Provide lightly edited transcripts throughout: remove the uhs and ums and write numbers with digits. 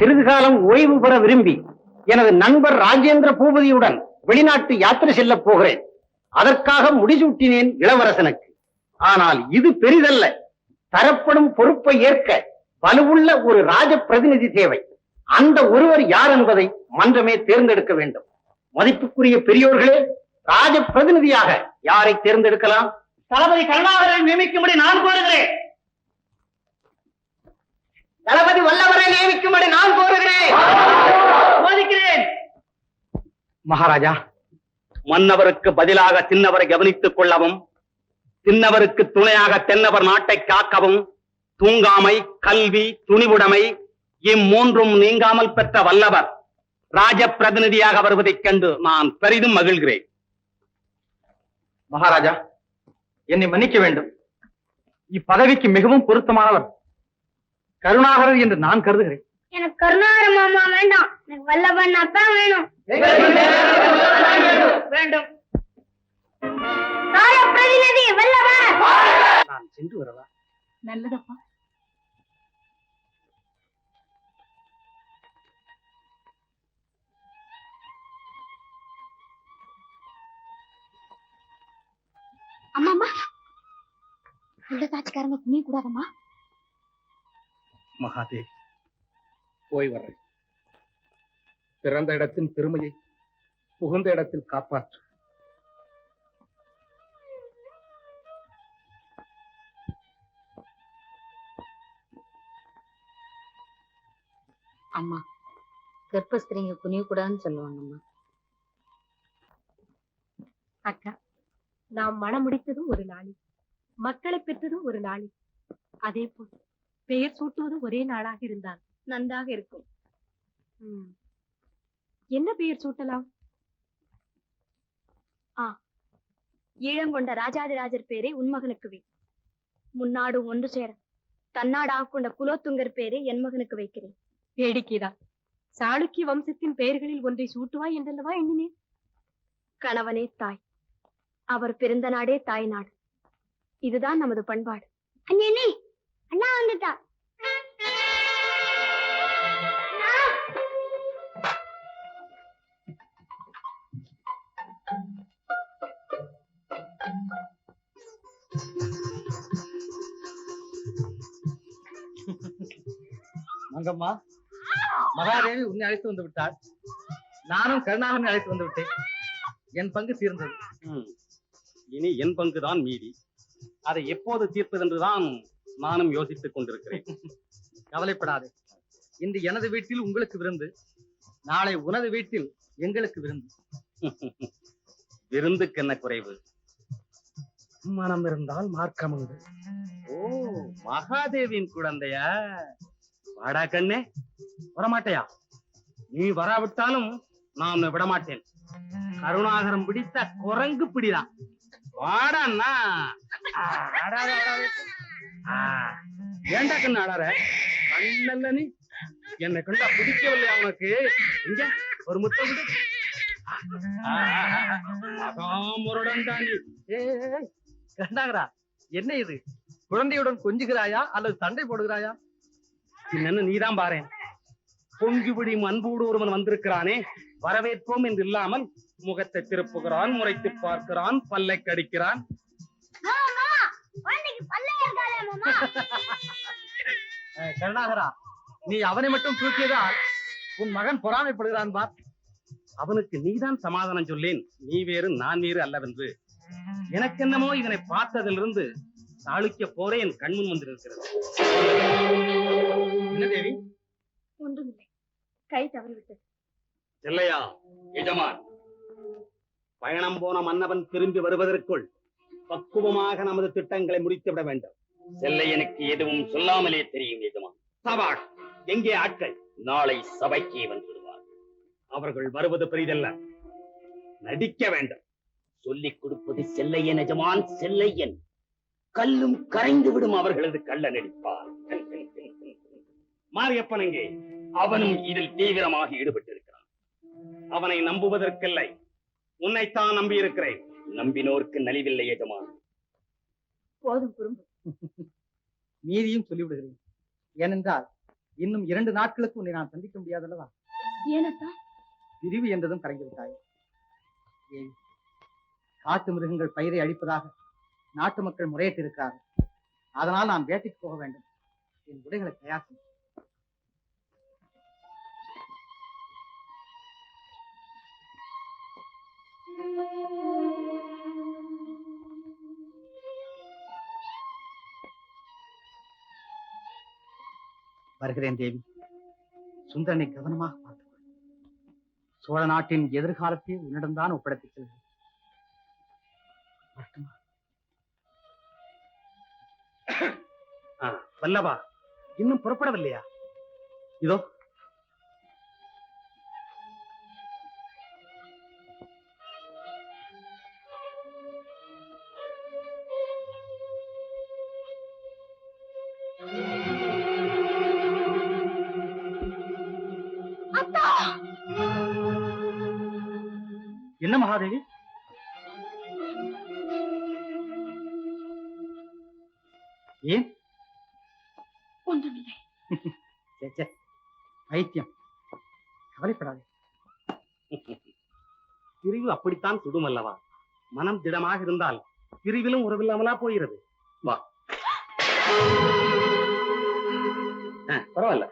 சிறிது காலம் ஓய்வு பெற விரும்பி எனது நண்பர் ராஜேந்திர பூபதியுடன் வெளிநாட்டு யாத்திரை செல்லப் போகிறேன். அதற்காக முடிசூட்டினேன் இளவரசனுக்கு. ஆனால் இது பெரிதல்ல. தரப்படும் பொறுப்பை ஏற்க வலுவுள்ள ஒரு ராஜ பிரதிநிதி தேவை. அந்த ஒருவர் யார் என்பதை மன்றமே தேர்ந்தெடுக்க வேண்டும். மதிப்புக்குரிய பெரியோர்களே, ராஜ பிரதிநிதியாக யாரை தேர்ந்தெடுக்கலாம்? தளபதி கருணாகரனை நியமிக்கும்படி நான் கோருகிறேன். தளபதி வல்லவரை நியமிக்கும்படி நான் கோருகிறேன். மகாராஜா, மன்னவருக்கு பதிலாக சின்னவரை கவனித்துக் கொள்ளவும், சின்னவருக்கு துணையாக தென்னவர் நாட்டை காக்கவும், தூங்காமை, கல்வி, துணிவுடைமை இம்மூன்றும் நீங்காமல் பெற்ற வல்லவர் ராஜ பிரதிநிதியாக வருவதைக் கண்டு நான் பெரிதும் மகிழ்கிறேன். மகாராஜா, என்னை மன்னிக்க வேண்டும். இப்பதவிக்கு மிகவும் பொருத்தமானவர் கருணாகரர் என்று நான் கருதுகிறேன். எனக்கு கருணாகர மாமா வேண்டாம், எனக்கு வல்லவன் தான் வேணும். வேண்டும். ராஜ பிரதிநிதி வல்லவன். நான் சென்று வரவா? நல்லதப்பா. அம்மா, உள்ள தாட்சிக்காரங்க புண்ணிய கூடாதம்மா. மகாதேவி, போய் வர்றேன். பிறந்த இடத்தின் பெருமையை புகுந்த இடத்தில் காப்பாற்று. அம்மா, கர்ப்பஸ்திரீங்க புனியக்கூடாதுன்னு சொல்லுவாங்கம்மா. அக்கா, நாம் மனம் முடித்ததும் ஒரு நாளில், மக்களை பெற்றதும் ஒரு நாளில், அதே போல் பெயர் சூட்டுவதும் ஒரே நாளாக இருந்தால் நன்றாக இருக்கும். என்ன பெயர் சூட்டலாம்? ஈழங்கொண்ட ராஜாதிராஜர் பேரை உன்மகனுக்கு வை. முன்னாடு ஒன்று சேர தன்னாடாக கொண்ட குலோத்துங்கர் பேரை என் மகனுக்கு வைக்கிறேன். வேடிக்கைதான். சாளுக்கிய வம்சத்தின் பெயர்களில் ஒன்றை சூட்டுவாய் என்றல்லவா எண்ணினேன். கணவனே தாய், அவர் பிறந்த நாடே தாய் நாடு. இதுதான் நமது பண்பாடு. அண்ணே, அண்ணா வந்துட்டா. மங்கம்மா, மகாதேவி உன்னை அழைத்து வந்து விட்டாள். நானும் கருணாகரனை அழைத்து வந்து விட்டேன். என் பங்கு தீர்ந்தது. இனி என் பங்குதான் மீதி. அதை எப்போது தீர்ப்பது என்றுதான் நானும் யோசித்துக் கொண்டிருக்கிறேன். கவலைப்படாதே. இன்று எனது வீட்டில் உங்களுக்கு விருந்து, நாளை உனது வீட்டில் எங்களுக்கு விருந்து. விருந்துக்கு என்ன குறைவு? மனம் இருந்தால் மார்க்கம் உண்டு. ஓ, மகாதேவியின் குழந்தையா? வாடா கண்ணே. வரமாட்டையா? நீ வராவிட்டாலும் நான் விடமாட்டேன். கருணாகரம் பிடித்த குரங்கு பிடிதான். வாடான்னா. ஏண்டா கண்ணு ஆடார? கண்ணல்ல நீ என்னை கண்டா பிடிக்கவில்லை அவனுக்கு. இங்க ஒரு முத்தம் கண்டாகரா. என்ன இது? குழந்தையுடன் கொஞ்சுகிறாயா அல்லது சண்டை போடுகிறாயா? என்னன்னு நீதான் பாரேன். பொங்கிவிடியும் அன்போடு ஒருவன் வந்திருக்கிறானே, வரவேற்போம் என்று இல்லாமல் முகத்தை திருப்புகிறான், முறைத்து பார்க்கிறான், பல்லை கடிக்கிறான். கருணாகரா, நீ அவனை மட்டும் தூக்கியதால் உன் மகன் பொறாமைப்படுகிறான் பார். அவனுக்கு நீதான் சமாதானம் சொல்லேன். நீ வேறு நான் வேறு அல்லவென்று. எனக்கு என்னமோ இதனை பார்த்ததிலிருந்து சாளுக்கிய போரே என் கண்முன் வந்திருக்கிறது. என்ன தேவி? ஒன்றுமில்லை, கை தவறிவிட்டது. இல்லையா எஜமான்? பயணம் போன மன்னவன் திரும்பி வருவதற்குள் பக்குவமாக நமது திட்டங்களை முடித்துவிட வேண்டும். செல்லையனுக்கு எதுவும் சொல்லாமலே தெரியும் எஜமான். சபாஷ். எங்கே ஆட்கள்? நாளை சபைக்கு வந்துவிடுவார். அவர்கள் வருவது பெரிதல்ல, நடிக்க வேண்டும். சொல்லிக் கொடுப்பது செல்லையன் எஜமான், செல்லையன். கல்லும் கரைந்து விடும் அவர்களது கள்ள நடிப்பார். மாரியப்பன் எங்கே? அவனும் இதில் தீவிரமாக ஈடுபட்டிருக்கிறான். அவனை நம்புவதற்கில்லை, உன்னைத்தான் நம்பி இருக்கிறேன். நம்பினோருக்கு நலிவில்லை எஜமான். போதும் குறும்பு. மீதியும் சொல்லிவிடுகிறேன். ஏனென்றால் இன்னும் 2 நாட்களுக்கு உன்னை நான் சந்திக்க முடியாதல்லவா? ஏனத்தா? பிரிவு என்றதும் கரைந்து விட்டாய். ஏன் காட்டு மிருகங்கள் பயிரை அழிப்பதாக நாட்டு மக்கள் முறையிட்டிருக்கிறார்கள். அதனால் நான் வேட்டைக்கு போக வேண்டும். என் உடைகளை தயார் செய். வருகிறேன் தேவி. சுந்தரனை கவனமாக பார்த்துக் கொள். சோழ நாட்டின் எதிர்காலத்தை உன்னிடம்தான் ஒப்படைத்துச் செல்கிறேன். வல்லவா, இன்னும் புறப்படவில்லையா? இதோ என்ன மகாதேவி? ஏன்? ஒன்றுமில்லை. பைத்தியம், கவலைப்படாதே. பிரிவு அப்படித்தான் சுடும் அல்லவா? மனம் திடமாக இருந்தால் பிரிவிலும் உறவில்லாமலா போகிறது. வா. பரவாயில்ல.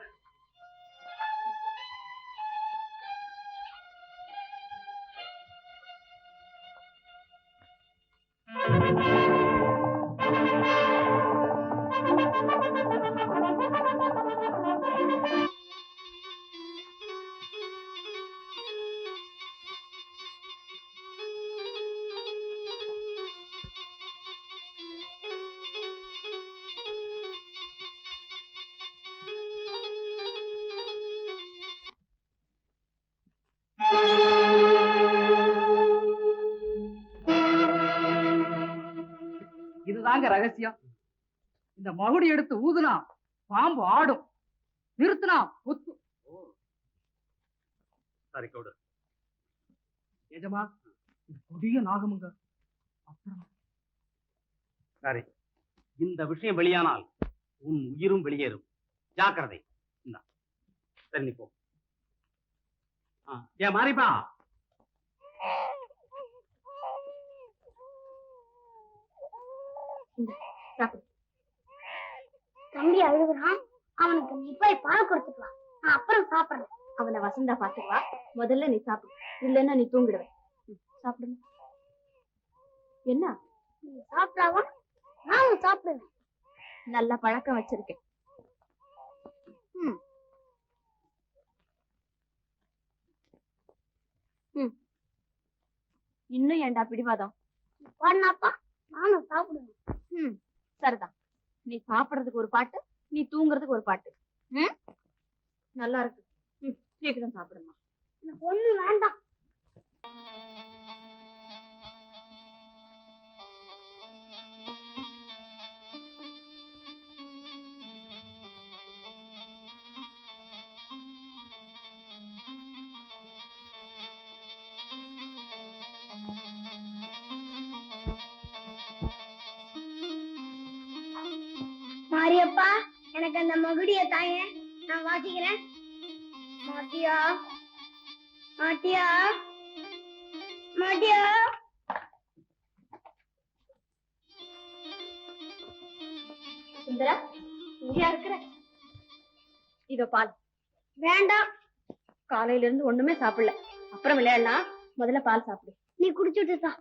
இதுதாங்க ரகசியம். இந்த மகுடி எடுத்து ஊதுனா பாம்பு ஆடும், நிறுத்தினா பொத்து. சரி கொடு. எஜமா, இது கொடிய நாகமுங்க. அப்புறம் சரி, இந்த விஷயம் வெளியானால் உன் உயிரும் வெளியேறும். ஜாக்கிரதை. இந்தா. சரி, நீ போ. ஏன் மாறிப்பா? தம்பி அழுகுறான், அவனுக்கு நீ போய் பால் கொடுத்துக்கலாம். நான் அப்புறம் சாப்பிடுறேன். அவனை வசந்தா பாத்துக்குவா. முதல்ல நீ சாப்பிடு, இல்லைன்னா நீ தூங்கிடுவ. சாப்பிடுங்க. என்ன நீ சாப்பிடாவா? நானும் சாப்பிடுவேன். நல்ல பழக்கம் வச்சிருக்கேன். இன்னும் ஏன்டா பிடிவாதம்? நானும் சாப்பிடுவேன். சரிதான். நீ சாப்பிடுறதுக்கு ஒரு பாட்டு, நீ தூங்குறதுக்கு ஒரு பாட்டு. நல்லா இருக்கு. சீக்கிரம் சாப்பிடுமா. எனக்கு ஒண்ணு வேண்டாம். மாரியப்பா, எனக்கு அந்த மகுடிய தாங்க, நான் வாசிக்கிறேன். மாட்டியா மாட்டியா மாட்டியா. சுந்தரா, இங்கயா இருக்கிற? இதோ பால். வேண்டாம், காலையில இருந்து ஒண்ணுமே சாப்பிடல. அப்புறம் விளையாடலாம், முதல்ல பால் சாப்பிடு. நீ குடிச்சுட்டுதான்.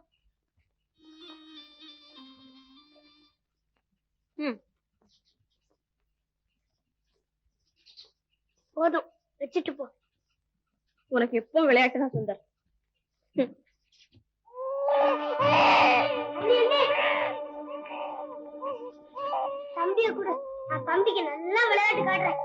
போதும், வச்சுட்டு போ. உனக்கு எப்போ விளையாட்டு தான் சுந்தர். தம்பிய கூட நான் தம்பிக்கு நல்லா விளையாட்டு காட்டுறேன்.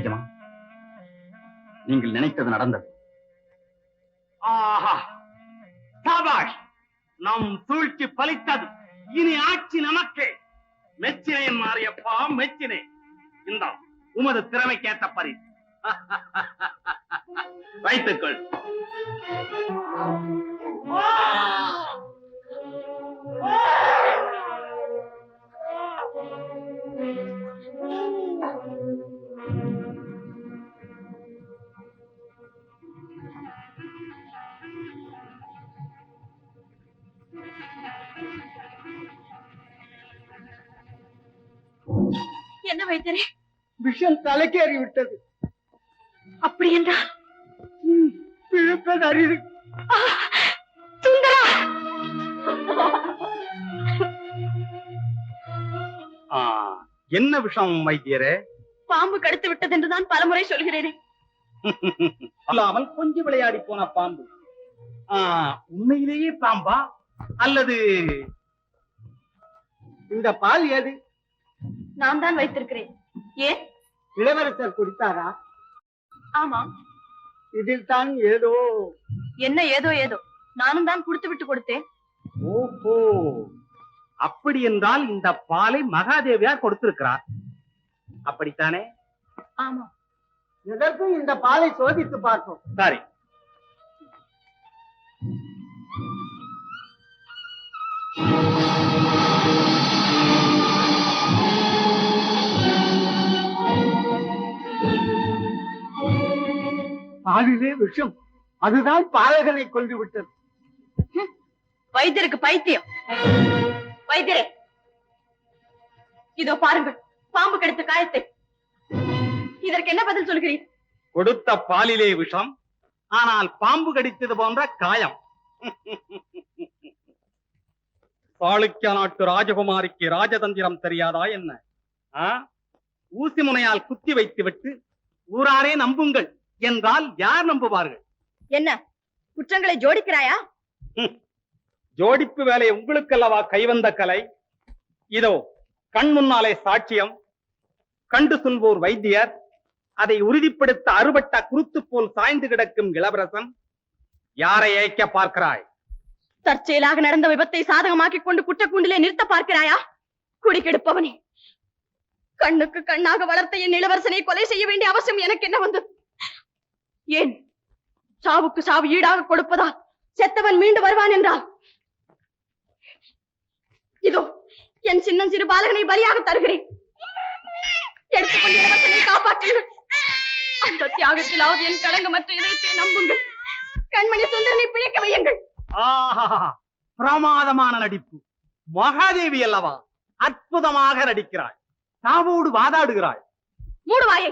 எஜமா, நீங்கள் நினைத்தது நடந்தது. ஆஹா, சாபாஷ், நம் சூழ்ச்சி பலித்தது. இனி ஆட்சி நமக்கே. மெச்சினேன் மாரியப்பா, மெச்சினேன். இந்த உமது திறமைக்கேற்ற பரிசு. வைத்துக்கொள். என்ன வைத்தியரே? விஷம் தலைக்கேறி விட்டது. அப்படி என்றால் பிழைப்பது அரிது. சுந்தரா! என்ன விஷம் வைத்தியரே? பாம்பு கடித்து விட்டது என்றுதான் பலமுறை சொல்கிறேனே. அல்லாமல் கொஞ்சம் விளையாடி போன பாம்பு. உண்மையிலேயே பாம்பா அல்லது இந்த பால் ஏது? நான் தான் வைத்திருக்கிறேன். ஏன்? இளவரசர் குடித்தாரா? ஆமாம். இதில் தான் ஏதோ. என்ன ஏதோ ஏதோ? நானும் தான் குடுத்து விட்டு கொடுத்தேன். ஓஹோ, அப்படி என்றால் இந்த பாலை மகாதேவியார் கொடுத்திருக்கிறார், அப்படித்தானே? ஆமா. எதற்கும் இந்த பாலை சோதித்து பார்ப்போம். சரி. பாலிலே விஷம், அதுதான் பாலகனை கொண்டு விட்டது. வைத்தியருக்கு பைத்தியம். வைத்தியரே, இதோ பாருங்கள் பாம்பு கடித்த காயத்தை. இதற்கு என்ன பதில் சொல்கிறீர்? கொடுத்த பாலிலே விஷம், ஆனால் பாம்பு கடித்தது போன்ற காயம். சாளுக்கிய நாட்டு ராஜகுமாரிக்கு ராஜதந்திரம் தெரியாதா என்ன? ஊசி முனையால் குத்தி வைத்து விட்டு ஊராரே நம்புங்கள் என்றால் யார் நம்புவார்கள்? என்ன குற்றங்களை ஜோடிக்கிறாயா? ஜோடிப்பு வேலை உங்களுக்கல்லவா கைவந்த கலை. இதோ கண் முன்னாலே சாட்சியம். கண்டு சொல்வோர் வைத்தியர், அதை உறுதிப்படுத்த அறுபட்ட குருத்து போல் சாய்ந்து கிடக்கும் இளவரசன். யாரை ஏய்க்க பார்க்கிறாய்? தற்செயலாக நடந்த விபத்தை சாதகமாக்கிக் கொண்டு குற்றக்கூண்டிலே நிறுத்த பார்க்கிறாயா? குடிக்கெடுப்பவனே, கண்ணுக்கு கண்ணாக வளர்த்த என் இளவரசனை கொலை செய்ய வேண்டிய அவசியம் எனக்கு என்ன வந்தது? ஏன் சாவுக்கு சாவு ஈடாக கொடுப்பதால் செத்தவன் மீண்டு வருவான் என்றால் இதோ என் சின்னஞ்சிறு பாலகனை பலியாக தருகிறேன். எடுத்துக்கொண்டு இளவரசனை காப்பாற்றுங்கள். அந்த தியாகத்திலாவது என் களங்கமற்ற இதயத்தை நம்புங்கள். கண்மணி சுந்தரனை பிழைக்க வையுங்கள். பிரமாதமான நடிப்பு. மகாதேவி அல்லவா, அற்புதமாக நடிக்கிறாய். சாவோடு வாதாடுகிறாய். மூடுவாயை.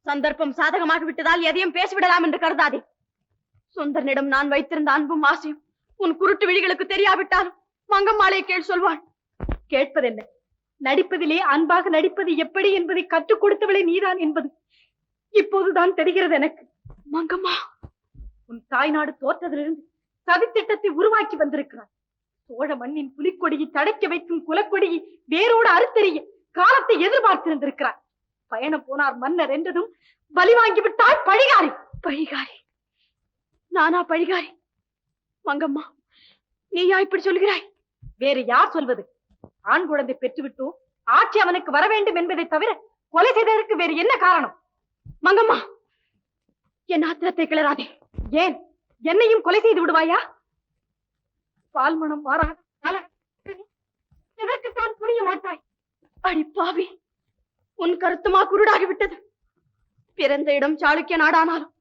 சந்தர்ப்பம் சாதகமாக விட்டதால் எதையும் பேசிவிடலாம் என்று கருதாதே. சுந்தரனிடம் நான் வைத்திருந்த அன்பும் ஆசையும் உன் குருட்டு விழிகளுக்கு தெரியாவிட்டாலும் மங்கம்மாளை கேள் சொல்வாள். கேட்பதென்ன? நடிப்பதிலே அன்பாக நடிப்பது எப்படி என்பதை கற்றுக் கொடுத்தவளே நீதான் என்பது இப்போதுதான் தெரிகிறது எனக்கு. மங்கம்மா, உன் தாய்நாடு தோற்றதிலிருந்து சதித்திட்டத்தை உருவாக்கி வந்திருக்கிறார். சோழ மண்ணின் புலிக்கொடியை தடைக்க வைக்கும் குலக்கொடியை வேரோடு அறுத்தெறிய காலத்தை எதிர்பார்த்திருந்திருக்கிறார். பயணம் போனார் மன்னர் என்றதும் பலி வாங்கி விட்டால் பழிகாரி. பழிகாரி? நானா பழிகாரி? மங்கம்மா, நீயா இப்படி சொல்கிறாய்? வேறு யார் சொல்வது? ஆண் குழந்தை பெற்றுவிட்டோ ஆட்சி அவனுக்கு வர வேண்டும் என்பதை தவிர கொலை செய்ததற்கு வேறு என்ன காரணம்? மங்கம்மா, என் ஆத்திரத்தை கிளறாதே. ஏன் என்னையும் கொலை செய்து விடுவாயா? பால்மணம் மாறாத எதற்குத்தான் புரிய மாட்டாய்? அடிப்பாவி, உன் கருத்துமா குருடாகிவிட்டது. பிறந்த இடம் சாளுக்கிய நாடானாலும்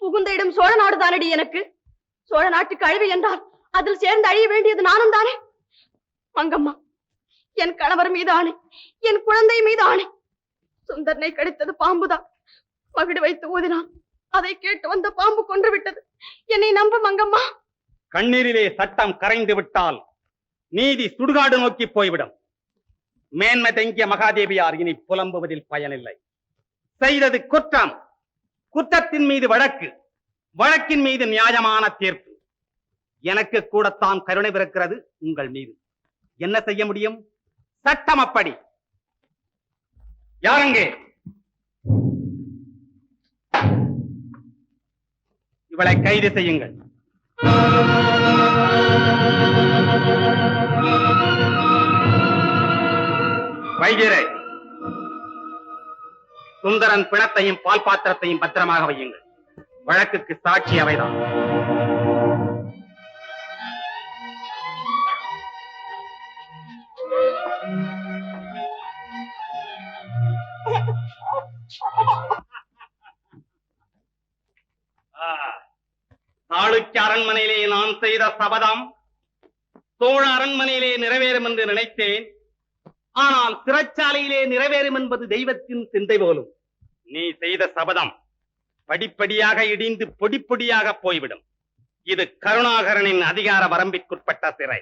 புகுந்த இடம் சோழ நாடுதானடி எனக்கு. சோழ நாட்டுக்கு அழிவு என்றால் அதில் சேர்ந்து அழிய வேண்டியது நானும் தானே. மங்கம்மா, என் கணவர் மீது ஆணை, என் குழந்தை மீது ஆணை. சுந்தரனை கடித்தது பாம்புதான். மகிடு வைத்து ஊதினான். அதை கேட்டு வந்த பாம்பு கொன்று விட்டது. என்னை நம்ப மங்கம்மா. கண்ணீரிலே சட்டம் கரைந்து விட்டால் நீதி சுடுகாடு நோக்கி போய்விடும். மேன்மை தங்கிய மகாதேவியார் இனி புலம்புவதில் பயனில்லை. செய்தது குற்றம், குற்றத்தின் மீது வழக்கு, வழக்கின் மீது நியாயமான தீர்ப்பு. எனக்கு கூடத்தான் கருணை பிறக்கிறது உங்கள் மீது. என்ன செய்ய முடியும்? சட்டம் அப்படி. யாரங்கே? இவளை கைது செய்யுங்கள். வைத்தியரே, சுந்தரன் பிணத்தையும் பால் பாத்திரத்தையும் பத்திரமாக வையுங்கள். வழக்குக்கு சாட்சி அவைதான். சாளுக்கிய அரண்மனையிலே நான் செய்த சபதம் சோழ அரண்மனையிலே நிறைவேறும் என்று நினைத்தேன். ஆனால் சிறைச்சாலையிலே நிறைவேறும் என்பது தெய்வத்தின் சிந்தை போலும். நீ செய்த சபதம் படிப்படியாக இடிந்து பொடி பொடியாக போய்விடும். இது கருணாகரனின் அதிகார வரம்பிற்குட்பட்ட சிறை.